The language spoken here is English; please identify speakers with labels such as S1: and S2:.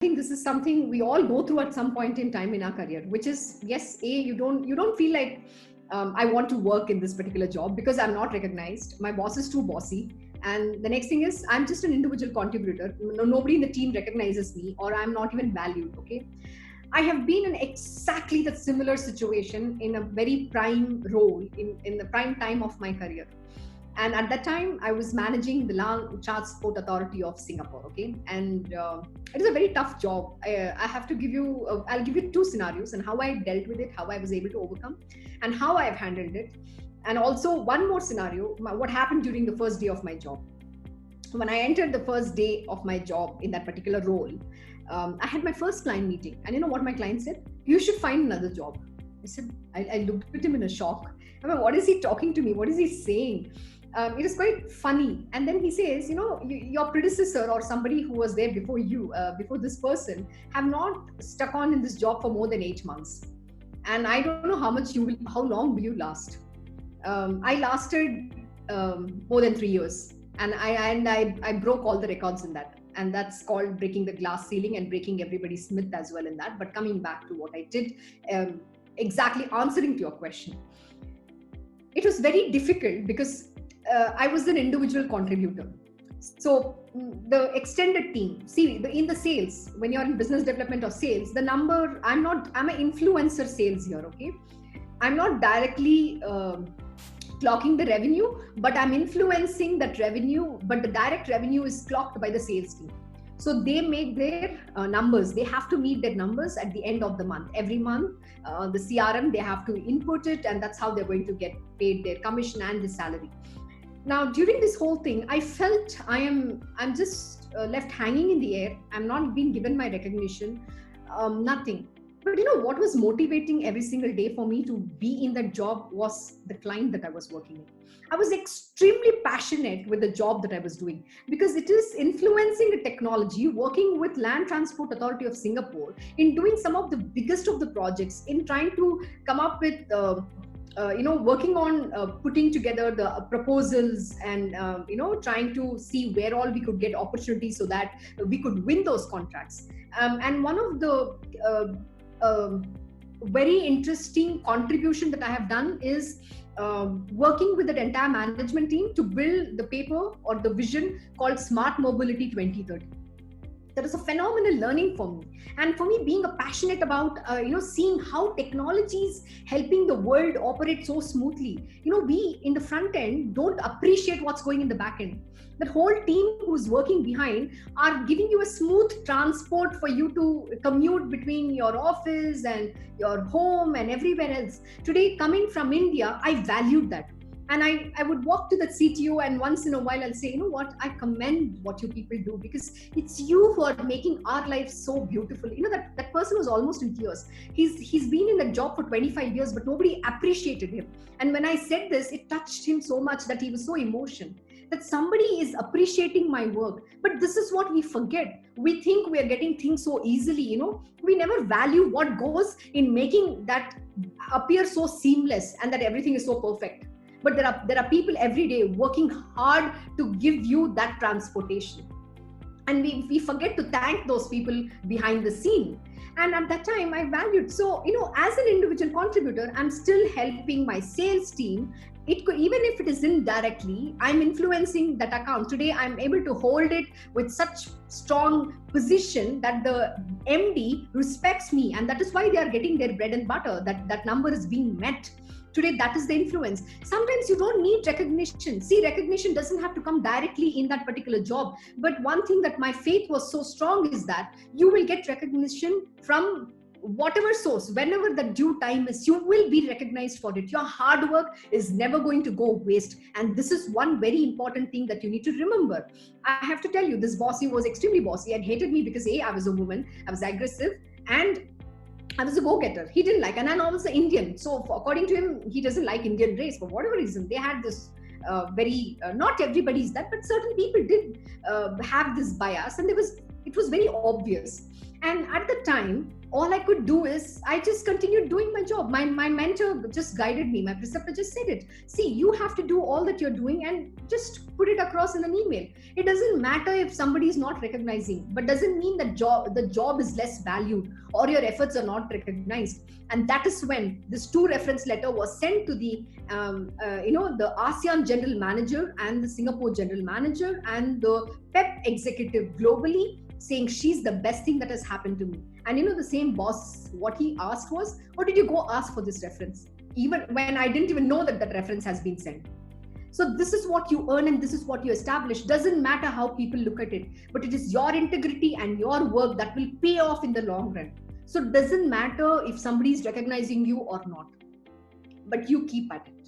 S1: think this is something we all go through at some point in time in our career, which is, yes, you don't feel like I want to work in this particular job because I'm not recognized. My boss is too bossy. And the next thing is I'm just an individual contributor. Nobody in the team recognizes me, or I'm not even valued. Okay. I have been in exactly the similar situation in a very prime role in the prime time of my career. And at that time, I was managing the Land Transport Authority of Singapore. Okay, and it is a very tough job. I have to give you, I'll give you two scenarios and how I dealt with it, how I was able to overcome, and how I have handled it. And also one more scenario: what happened during the first day of my job. When I entered the first day of my job in that particular role, I had my first client meeting, and you know what my client said? You should find another job. I said, I looked at him in a shock. I mean, what is he talking to me? What is he saying? It is quite funny. And then he says, your predecessor or somebody who was there before you, before this person, have not stuck on in this job for more than 8 months. And I don't know how long will you last? I lasted more than 3 years, and I broke all the records in that. And that's called breaking the glass ceiling and breaking everybody's myth as well in that. But coming back to what I did, exactly answering to your question, it was very difficult because I was an individual contributor. So the extended team, in the sales, when you're in business development or sales, the number, I'm an influencer sales here, okay? I'm not directly clocking the revenue, but I'm influencing that revenue, but the direct revenue is clocked by the sales team. So they make their numbers. They have to meet their numbers at the end of the month. Every month, the CRM, they have to input it, and that's how they're going to get paid their commission and the salary. Now, during this whole thing, I felt I'm just left hanging in the air. I'm not being given my recognition, nothing. But you know what was motivating every single day for me to be in that job was the client that I was working in. I was extremely passionate with the job that I was doing because it is influencing the technology, working with Land Transport Authority of Singapore in doing some of the biggest of the projects, in trying to come up with working on putting together the proposals and trying to see where all we could get opportunities so that we could win those contracts. And one of the very interesting contribution that I have done is working with the entire management team to build the paper or the vision called Smart Mobility 2030. That was a phenomenal learning for me. And for me, being passionate about, seeing how technology is helping the world operate so smoothly. We in the front end don't appreciate what's going in the back end. That whole team who's working behind are giving you a smooth transport for you to commute between your office and your home and everywhere else. Today, coming from India, I valued that. And I would walk to the CTO, and once in a while I'll say, you know what, I commend what you people do, because it's you who are making our life so beautiful. That person was almost in tears. He's been in the job for 25 years, but nobody appreciated him. And when I said this, it touched him so much that he was so emotional that somebody is appreciating my work. But this is what we forget. We think we are getting things so easily, we never value what goes in making that appear so seamless and that everything is so perfect. But there are people every day working hard to give you that transportation. And we forget to thank those people behind the scene. And at that time, I valued. So, as an individual contributor, I'm still helping my sales team. Even if it is indirectly, I'm influencing that account. Today, I'm able to hold it with such strong position that the MD respects me. And that is why they are getting their bread and butter, that number is being met. Today, that is the influence. Sometimes you don't need recognition. See, recognition doesn't have to come directly in that particular job. But one thing that my faith was so strong is that you will get recognition from whatever source. Whenever the due time is, you will be recognized for it. Your hard work is never going to go waste. And this is one very important thing that you need to remember. I have to tell you, this bossy was extremely bossy and hated me because I was a woman, I was aggressive, and I was a go-getter. He didn't like, and I was an Indian. So according to him, he doesn't like Indian race for whatever reason. They had this not everybody's that, but certain people did have this bias, and it was very obvious. And at the time, all I could do is I just continued doing my job. My mentor just guided me. My preceptor just said it. See, you have to do all that you're doing and just put it across in an email. It doesn't matter if somebody is not recognizing, but doesn't mean that the job is less valued or your efforts are not recognized. And that is when this 2 reference letter was sent to the the ASEAN general manager and the Singapore general manager and the PEP executive globally, saying she's the best thing that has happened to me. And the same boss, what he asked was, "Or did you go ask for this reference?" Even when I didn't even know that that reference has been sent. So this is what you earn and this is what you establish. Doesn't matter how people look at it, but it is your integrity and your work that will pay off in the long run. So it doesn't matter if somebody is recognizing you or not, but you keep at it.